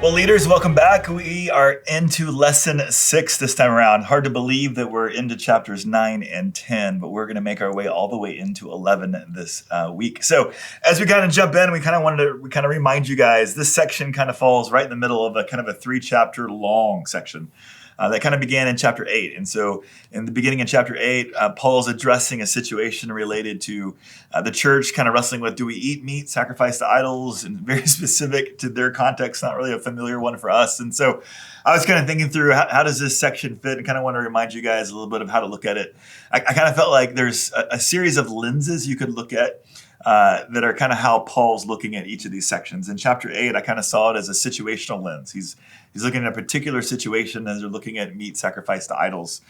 Well, leaders, welcome back. We are into lesson 6 this time around. Hard to believe that we're into chapters 9 and 10, but we're going to make our way all the way into 11 this week. So as we kind of jump in, we kind of remind you guys, this section kind of falls right in the middle of a kind of a 3-chapter long section. That kind of began in chapter 8. And so in the beginning of chapter 8, Paul's addressing a situation related to the church kind of wrestling with, do we eat meat sacrificed to idols? And very specific to their context, not really a familiar one for us. And so I was kind of thinking through how does this section fit, and kind of want to remind you guys a little bit of how to look at it. I kind of felt like there's a series of lenses you could look at that are kind of how Paul's looking at each of these sections. In chapter 8, I kind of saw it as a situational lens. He's looking at a particular situation as they're looking at meat sacrificed to idols.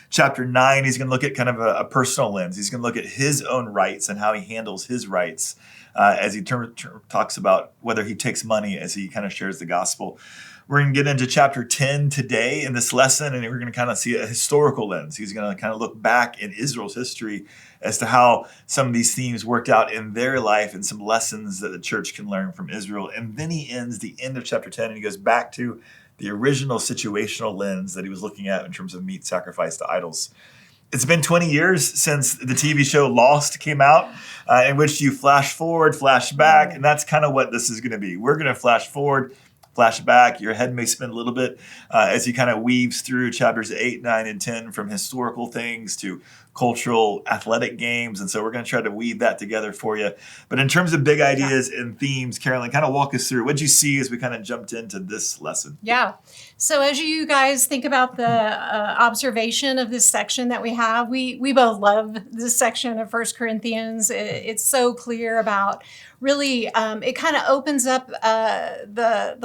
Chapter 9, he's going to look at kind of a personal lens. He's going to look at his own rights and how he handles his rights as he talks about whether he takes money as he kind of shares the gospel. We're going to get into chapter 10 today in this lesson, and we're going to kind of see a historical lens. He's going to kind of look back in Israel's history as to how some of these themes worked out in their life and some lessons that the church can learn from Israel. And then he ends the end of chapter 10, and he goes back to the original situational lens that he was looking at in terms of meat sacrificed to idols. It's been 20 years since the TV show Lost came out, in which you flash forward, flash back, and that's kind of what this is going to be. We're going to flash forward, flash back. Your head may spin a little bit as he kind of weaves through chapters 8, 9, and 10 from historical things to cultural athletic games. And so we're going to try to weave that together for you. But in terms of big ideas and themes, Carolyn, kind of walk us through. What did you see as we kind of jumped into this lesson? Yeah. So as you guys think about the observation of this section that we have, we both love this section of 1 Corinthians. It's so clear about really, it kind of opens up the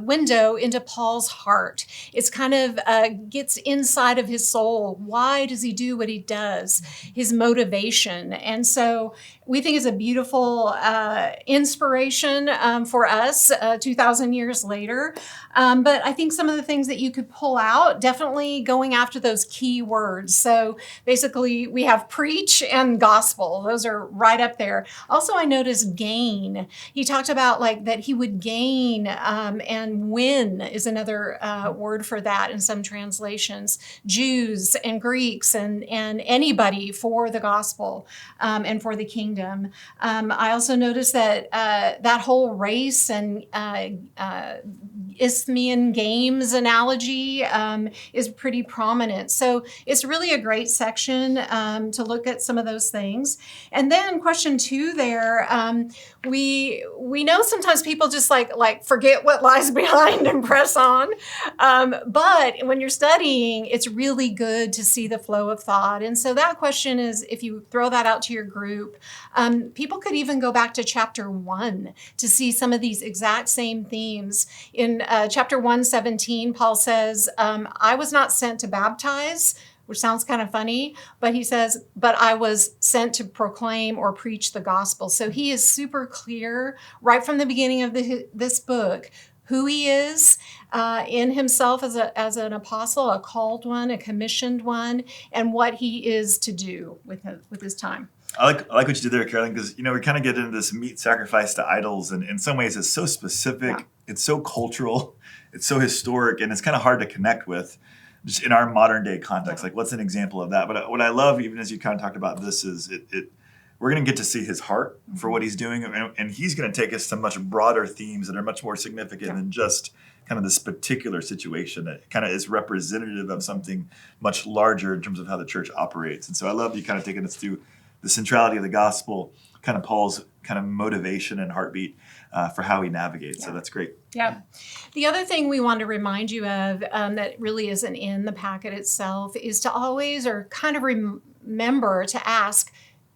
window into Paul's heart. It's kind of gets inside of his soul. Why does he do what he does? His motivation. And so we think it's a beautiful inspiration for us 2,000 years later. But I think some of the things that you could pull out, definitely going after those key words. So basically, we have preach and gospel. Those are right up there. Also, I noticed gain. He talked about like that he would gain, and win is another word for that in some translations. Jews and Greeks and anybody for the gospel and for the kingdom. I also noticed that that whole race and Isthmian games analogy is pretty prominent. So it's really a great section to look at some of those things. And then question 2 there, we know sometimes people just like forget what lies behind and press on. But when you're studying, it's really good to see the flow of thought. And so that question is, if you throw that out to your group, people could even go back to chapter 1 to see some of these exact same themes. In chapter 1:17, Paul says, I was not sent to baptize, which sounds kind of funny, but he says, but I was sent to proclaim or preach the gospel. So he is super clear right from the beginning of this book who he is in himself as an apostle, a called one, a commissioned one, and what he is to do with his time. I like what you did there, Carolyn, because we kind of get into this meat sacrifice to idols, and in some ways it's so specific, it's so cultural, it's so historic, and it's kind of hard to connect with just in our modern day context. Like, what's an example of that? But what I love, even as you kind of talked about this, is we're going to get to see his heart for what he's doing, and he's going to take us to much broader themes that are much more significant than just kind of this particular situation that kind of is representative of something much larger in terms of how the church operates. And so I love you kind of taking us through the centrality of the gospel, kind of Paul's kind of motivation and heartbeat for how he navigates. So that's great. Yeah. The other thing we want to remind you of that really isn't in the packet itself is to always or kind of remember to ask,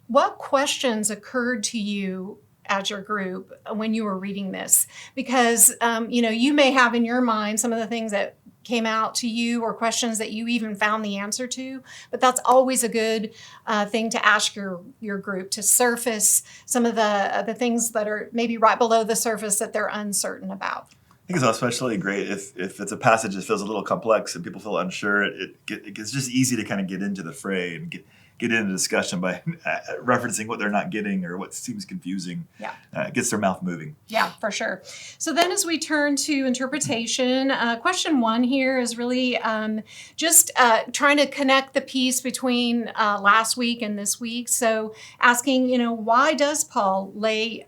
what questions occurred to you as your group when you were reading this? Because, you may have in your mind some of the things that came out to you or questions that you even found the answer to, but that's always a good thing to ask your group, to surface some of the things that are maybe right below the surface that they're uncertain about. I think it's especially great if it's a passage that feels a little complex and people feel unsure. It's just easy to kind of get into the fray and get get into discussion by referencing what they're not getting or what seems confusing. Yeah. It gets their mouth moving. Yeah, for sure. So then as we turn to interpretation, question 1 here is really just trying to connect the piece between last week and this week. So asking, why does Paul lay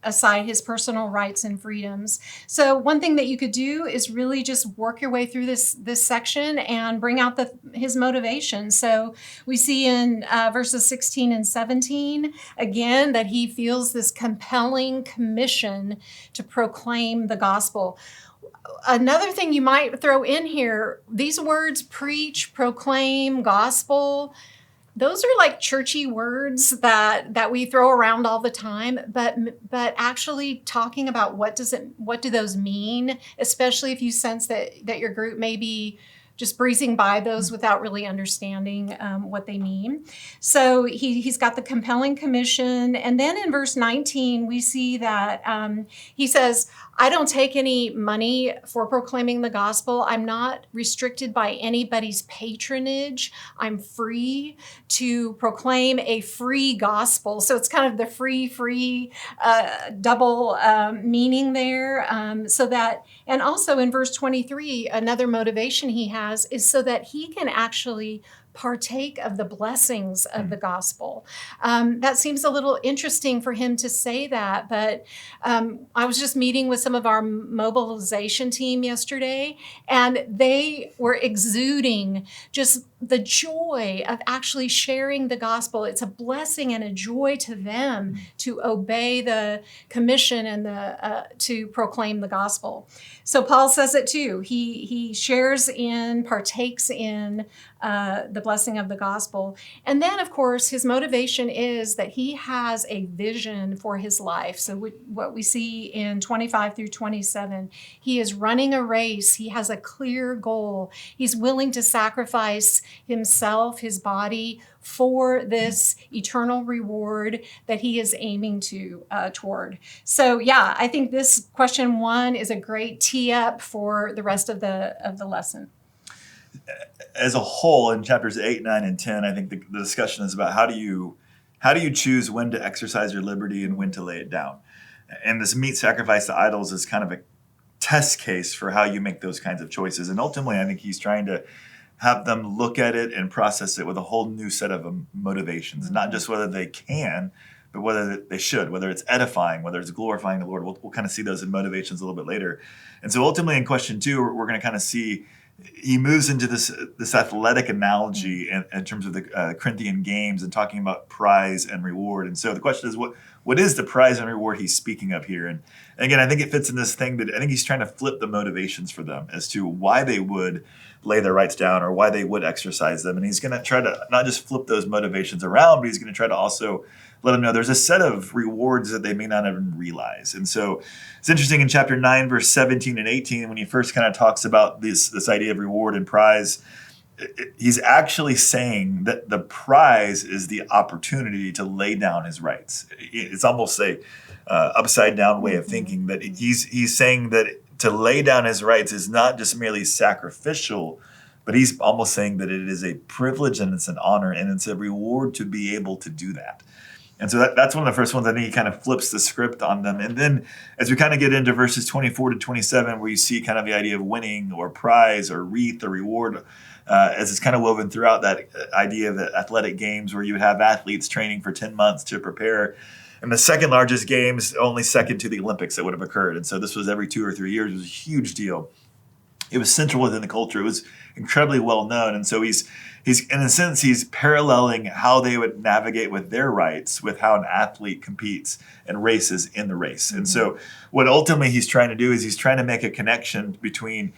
aside his personal rights and freedoms? So one thing that you could do is really just work your way through this section and bring out his motivation. So we see in verses 16 and 17, again, that he feels this compelling commission to proclaim the gospel. Another thing you might throw in here, these words, preach, proclaim, gospel, those are like churchy words that we throw around all the time, but actually talking about what do those mean, especially if you sense that your group may be just breezing by those without really understanding what they mean. So he's got the compelling commission. And then in verse 19, we see that he says, I don't take any money for proclaiming the gospel. I'm not restricted by anybody's patronage. I'm free to proclaim a free gospel. So it's kind of the free, double meaning there. And also in verse 23, another motivation he has is so that he can actually partake of the blessings of the gospel. That seems a little interesting for him to say that, but I was just meeting with some of our mobilization team yesterday, and they were exuding just the joy of actually sharing the gospel. It's a blessing and a joy to them to obey the commission and to proclaim the gospel. So Paul says it too. He shares in, partakes in the blessing of the gospel. And then, of course, his motivation is that he has a vision for his life. So what we see in 25 through 27, he is running a race. He has a clear goal. He's willing to sacrifice himself, his body, for this eternal reward that he is aiming toward. So yeah, I think this question 1 is a great tee up for the rest of the lesson. As a whole, in chapters 8, 9, and 10, I think the discussion is about how do you choose when to exercise your liberty and when to lay it down. And this meat sacrifice to idols is kind of a test case for how you make those kinds of choices. And ultimately, I think he's trying to have them look at it and process it with a whole new set of motivations, not just whether they can, but whether they should, whether it's edifying, whether it's glorifying the Lord. We'll kind of see those in motivations a little bit later. And so ultimately in question 2, we're going to kind of see he moves into this athletic analogy in terms of the Corinthian games and talking about prize and reward. And so the question is, what is the prize and reward he's speaking of here? And again, I think it fits in this thing that I think he's trying to flip the motivations for them as to why they would lay their rights down or why they would exercise them. And he's going to try to not just flip those motivations around, but he's going to try to also let them know there's a set of rewards that they may not even realize. And so it's interesting in chapter 9, verse 17 and 18, when he first kind of talks about this idea of reward and prize, he's actually saying that the prize is the opportunity to lay down his rights. It's almost a upside down way of thinking that he's saying that to lay down his rights is not just merely sacrificial, but he's almost saying that it is a privilege and it's an honor and it's a reward to be able to do that. And so that's one of the first ones. I think he kind of flips the script on them. And then as we kind of get into verses 24 to 27, where you see kind of the idea of winning or prize or wreath or reward, as it's kind of woven throughout that idea of the athletic games where you would have athletes training for 10 months to prepare. And the second largest games, only second to the Olympics that would have occurred. And so this was every 2 or 3 years. It was a huge deal. It was central within the culture. It was incredibly well known. And so he's in a sense, he's paralleling how they would navigate with their rights with how an athlete competes and races in the race. Mm-hmm. And so what ultimately he's trying to do is he's trying to make a connection between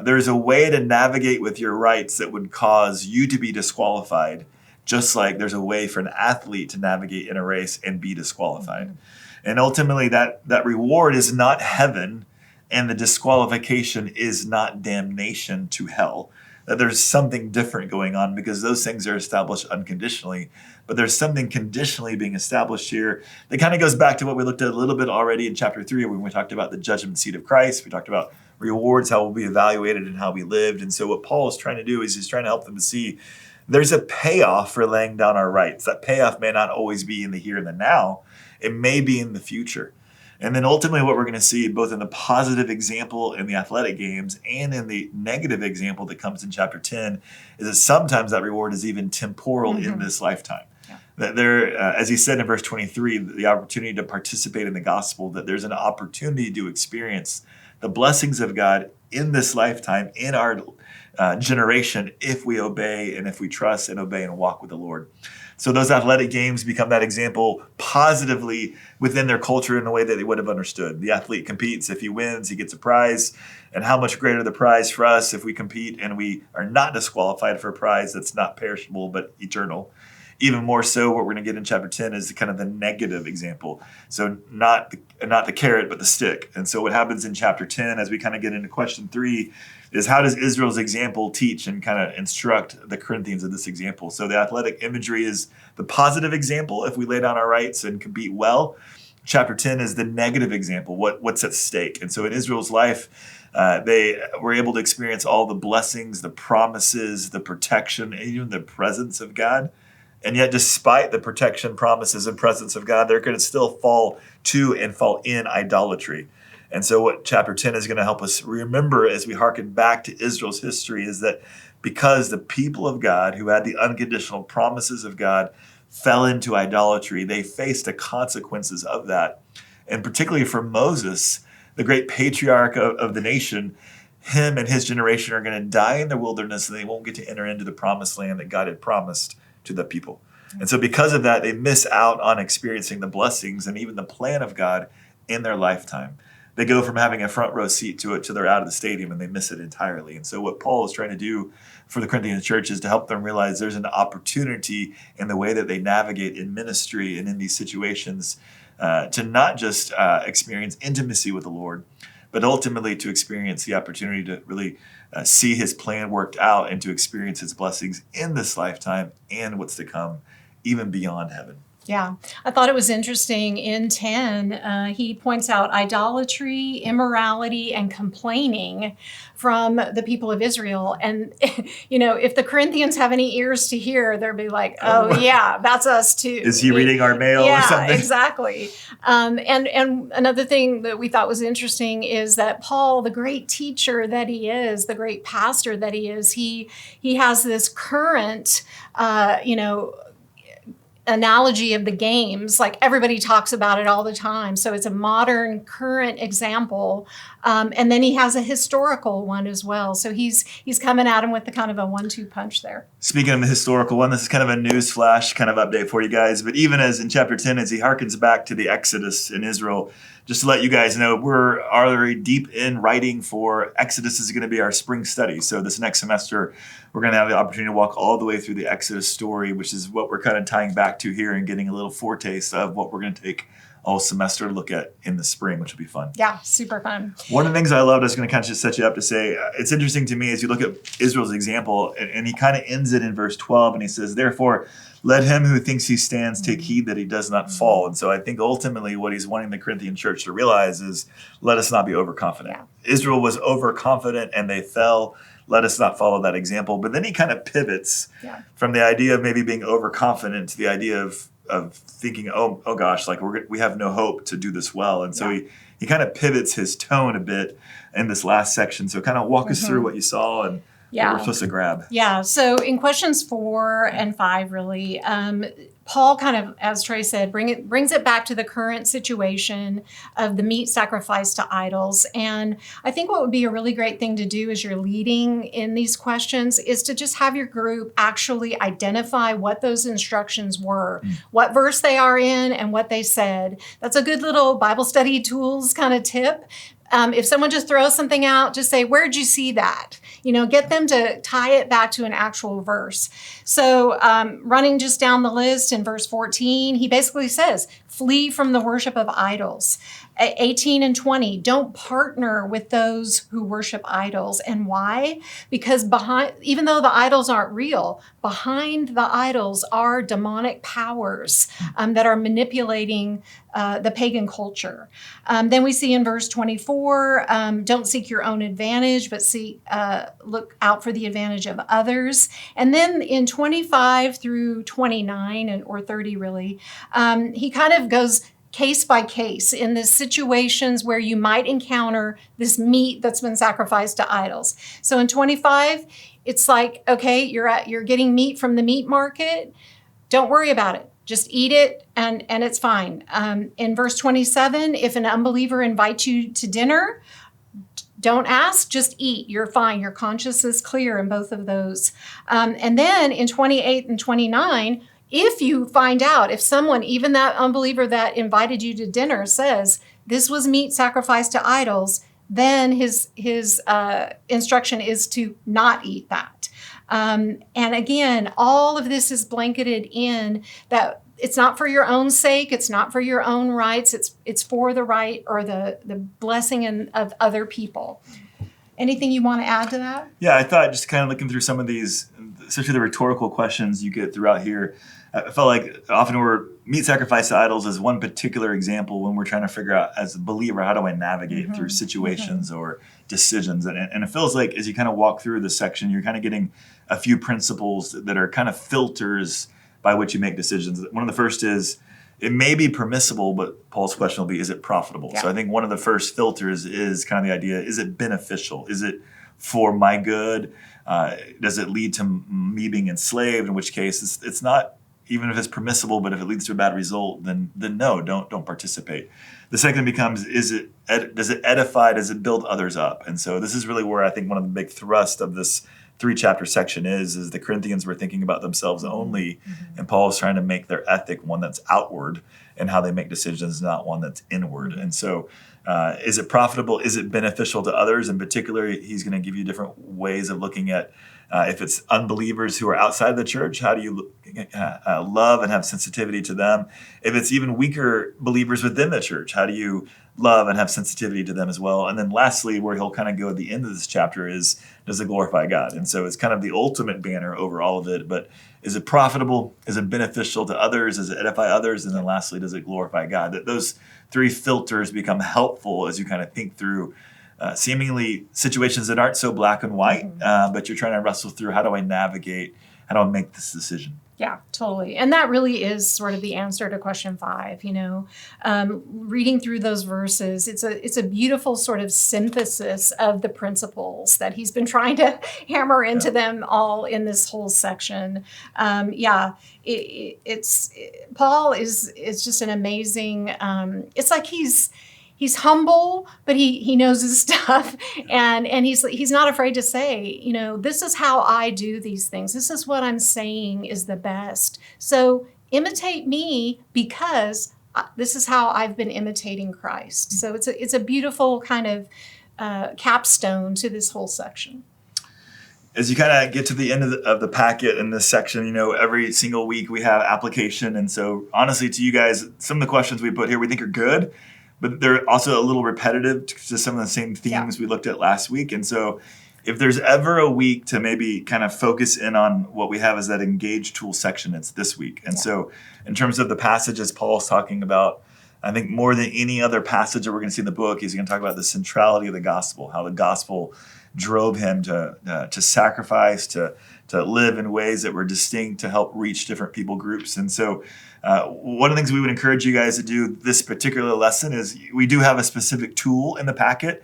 there's a way to navigate with your rights that would cause you to be disqualified, just like there's a way for an athlete to navigate in a race and be disqualified. Mm-hmm. And ultimately that reward is not heaven, and the disqualification is not damnation to hell. That there's something different going on because those things are established unconditionally, but there's something conditionally being established here that kind of goes back to what we looked at a little bit already in chapter 3 when we talked about the judgment seat of Christ. We talked about rewards, how we'll be evaluated and how we lived. And so what Paul is trying to do is he's trying to help them to see there's a payoff for laying down our rights. That payoff may not always be in the here and the now. It may be in the future. And then ultimately what we're going to see both in the positive example in the athletic games and in the negative example that comes in chapter 10 is that sometimes that reward is even temporal in this lifetime. That there, as he said in verse 23, the opportunity to participate in the gospel, that there's an opportunity to experience the blessings of God in this lifetime, in our generation, if we obey and if we trust and obey and walk with the Lord. So those athletic games become that example positively within their culture in a way that they would have understood. The athlete competes. If he wins, he gets a prize. And how much greater the prize for us if we compete and we are not disqualified for a prize that's not perishable but eternal. Even more so, what we're going to get in chapter 10 is kind of the negative example. So not the carrot, but the stick. And so what happens in chapter 10, as we kind of get into question 3, is how does Israel's example teach and kind of instruct the Corinthians of this example? So the athletic imagery is the positive example if we lay down our rights and compete well. Chapter 10 is the negative example, what's at stake. And so in Israel's life, they were able to experience all the blessings, the promises, the protection, and even the presence of God. And yet, despite the protection, promises, and presence of God, they're going to still fall to and fall in idolatry. And so what chapter 10 is going to help us remember as we hearken back to Israel's history is that because the people of God who had the unconditional promises of God fell into idolatry, they faced the consequences of that. And particularly for Moses, the great patriarch of the nation, him and his generation are going to die in the wilderness and they won't get to enter into the promised land that God had promised to the people. And so because of that, they miss out on experiencing the blessings and even the plan of God in their lifetime. They go from having a front row seat to it to they're out of the stadium and they miss it entirely. And so what Paul is trying to do for the Corinthian church is to help them realize there's an opportunity in the way that they navigate in ministry and in these situations to not just experience intimacy with the Lord, but ultimately to experience the opportunity to really see his plan worked out and to experience his blessings in this lifetime and what's to come, even beyond heaven. Yeah, I thought it was interesting. In 10, he points out idolatry, immorality, and complaining from the people of Israel. And, if the Corinthians have any ears to hear, they'll be like, oh, yeah, that's us too. Is he reading our mail or something? Yeah, exactly. And another thing that we thought was interesting is that Paul, the great teacher that he is, the great pastor that he is, he has this current, analogy of the games. Like everybody talks about it all the time. So it's a modern, current example. And then he has a historical one as well. So he's coming at him with the kind of a 1-2 punch there. Speaking of the historical one, this is kind of a news flash kind of update for you guys. But even as in chapter 10, as he harkens back to the Exodus in Israel, just to let you guys know, we're already deep in writing for Exodus is going to be our spring study. So this next semester, we're going to have the opportunity to walk all the way through the Exodus story, which is what we're kind of tying back to here and getting a little foretaste of what we're going to take all semester to look at in the spring, which will be fun. Yeah, super fun. One of the things I loved, I was going to kind of just set you up to say, it's interesting to me as you look at Israel's example, and he kind of ends it in verse 12, and he says, therefore, let him who thinks he stands take heed that he does not fall. And so I think ultimately what he's wanting the Corinthian church to realize is, let us not be overconfident. Yeah. Israel was overconfident and they fell. Let us not follow that example. But then he kind of pivots from the idea of maybe being overconfident to the idea of thinking, oh gosh, like we have no hope to do this well. And so he kind of pivots his tone a bit in this last section. So kind of walk us through what you saw and what we're supposed to grab. Yeah. So in questions 4 and 5, really, Paul kind of, as Trey said, brings it back to the current situation of the meat sacrificed to idols. And I think what would be a really great thing to do as you're leading in these questions is to just have your group actually identify what those instructions were, what verse they are in, and what they said. That's a good little Bible study tools kind of tip. If someone just throws something out, just say, where'd you see that? Get them to tie it back to an actual verse. So running just down the list in verse 14, he basically says, flee from the worship of idols. 18 and 20, don't partner with those who worship idols. And why? Because even though the idols aren't real, behind the idols are demonic powers that are manipulating the pagan culture. Then we see in verse 24, don't seek your own advantage, but look out for the advantage of others. And then in 25 through 29, or 30 really, he kind of goes case by case in the situations where you might encounter this meat that's been sacrificed to idols. So in 25, it's like, okay, you're getting meat from the meat market. Don't worry about it. Just eat it and it's fine. In verse 27, if an unbeliever invites you to dinner, don't ask, just eat. You're fine. Your conscience is clear in both of those. And then in 28 and 29, if you find out, if someone, even that unbeliever that invited you to dinner, says this was meat sacrificed to idols, then his instruction is to not eat that. And again, all of this is blanketed in that it's not for your own sake, it's not for your own rights, it's for the right or the blessing of other people. Anything you want to add to that? Yeah, I thought just kind of looking through some of these, especially the rhetorical questions you get throughout here, I felt like often meat sacrifice to idols is one particular example when we're trying to figure out as a believer, how do I navigate through situations or decisions? And it feels like as you kind of walk through this section, you're kind of getting a few principles that are kind of filters by which you make decisions. One of the first is, it may be permissible, but Paul's question will be, is it profitable? Yeah. So I think one of the first filters is kind of the idea, is it beneficial? Is it for my good? Does it lead to me being enslaved? In which case, it's not, even if it's permissible, but if it leads to a bad result, then no, don't participate. The second becomes, does it edify? Does it build others up? And so this is really where I think one of the big thrust of this 3-chapter section is the Corinthians were thinking about themselves only, and Paul is trying to make their ethic one that's outward and how they make decisions, not one that's inward. And so is it profitable? Is it beneficial to others? In particular, he's going to give you different ways of looking at if it's unbelievers who are outside the church, how do you love and have sensitivity to them? If it's even weaker believers within the church, how do you love and have sensitivity to them as well? And then lastly, where he'll kind of go at the end of this chapter is, does it glorify God? And so it's kind of the ultimate banner over all of it. But is it profitable? Is it beneficial to others? Does it edify others? And then lastly, does it glorify God? That those 3 filters become helpful as you kind of think through seemingly situations that aren't so black and white, but you're trying to wrestle through, how do I navigate? How do I make this decision? Yeah, totally. And that really is sort of the answer to question 5, reading through those verses, it's a beautiful sort of synthesis of the principles that he's been trying to hammer into them all in this whole section. Paul is just an amazing, it's like he's humble, but he knows his stuff, and he's not afraid to say, this is how I do these things. This is what I'm saying is the best. So imitate me because this is how I've been imitating Christ. So it's a beautiful kind of capstone to this whole section. As you kind of get to the end of the packet in this section, every single week we have application, and so honestly, to you guys, some of the questions we put here we think are good, but they're also a little repetitive to some of the same themes we looked at last week. And so if there's ever a week to maybe kind of focus in on what we have as that engage tool section, it's this week. And so in terms of the passages Paul's talking about, I think more than any other passage that we're going to see in the book, he's going to talk about the centrality of the gospel, how the gospel drove him to sacrifice, to live in ways that were distinct to help reach different people groups. And so one of the things we would encourage you guys to do this particular lesson is we do have a specific tool in the packet,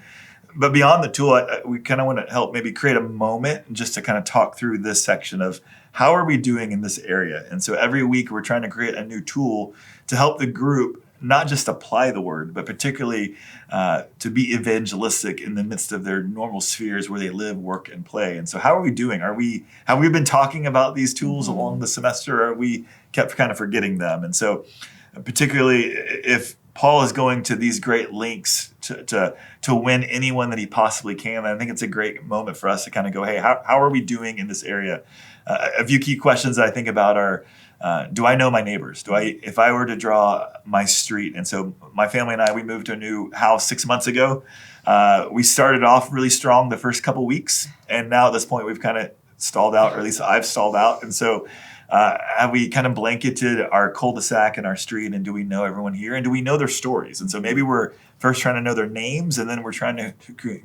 but beyond the tool, we kind of want to help maybe create a moment just to kind of talk through this section of how are we doing in this area. And so every week we're trying to create a new tool to help the group not just apply the word, but particularly to be evangelistic in the midst of their normal spheres where they live, work, and play. And so how are we doing? Have we been talking about these tools along the semester, or are we kept kind of forgetting them? And so particularly if Paul is going to these great lengths to win anyone that he possibly can, I think it's a great moment for us to kind of go, hey, how are we doing in this area? A few key questions that I think about are, Do I know my neighbors? If I were to draw my street, and so my family and I, we moved to a new house 6 months ago. We started off really strong the first couple weeks, and now at this point we've kind of stalled out, or at least I've stalled out. And so have we kind of blanketed our cul-de-sac and our street, and do we know everyone here, and do we know their stories? And so maybe we're first trying to know their names, and then we're trying to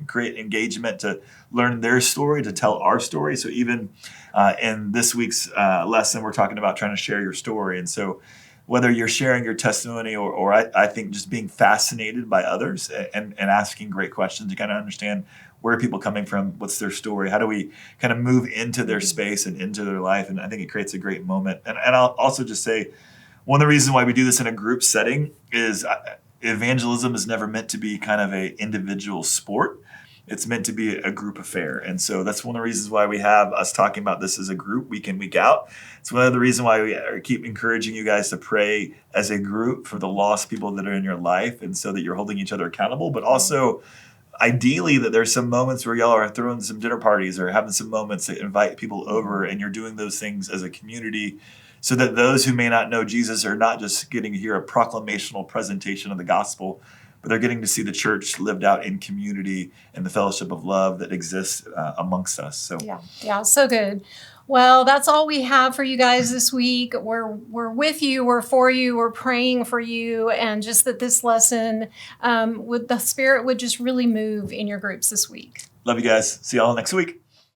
create engagement to learn their story, to tell our story. So even in this week's lesson, we're talking about trying to share your story. And so whether you're sharing your testimony or I think just being fascinated by others and asking great questions to kind of understand where are people coming from, what's their story, how do we kind of move into their space and into their life. And I think it creates a great moment. And I'll also just say, one of the reasons why we do this in a group setting is evangelism is never meant to be kind of an individual sport. It's meant to be a group affair. And so that's one of the reasons why we have us talking about this as a group week in, week out. It's one of the reasons why we keep encouraging you guys to pray as a group for the lost people that are in your life, and so that you're holding each other accountable, but also ideally that there's some moments where y'all are throwing some dinner parties or having some moments to invite people over, and you're doing those things as a community, so that those who may not know Jesus are not just getting to hear a proclamational presentation of the gospel, but they're getting to see the church lived out in community and the fellowship of love that exists amongst us. So yeah, so good. Well, that's all we have for you guys this week. We're with you, we're for you, we're praying for you, and just that this lesson, the Spirit would just really move in your groups this week. Love you guys. See y'all next week.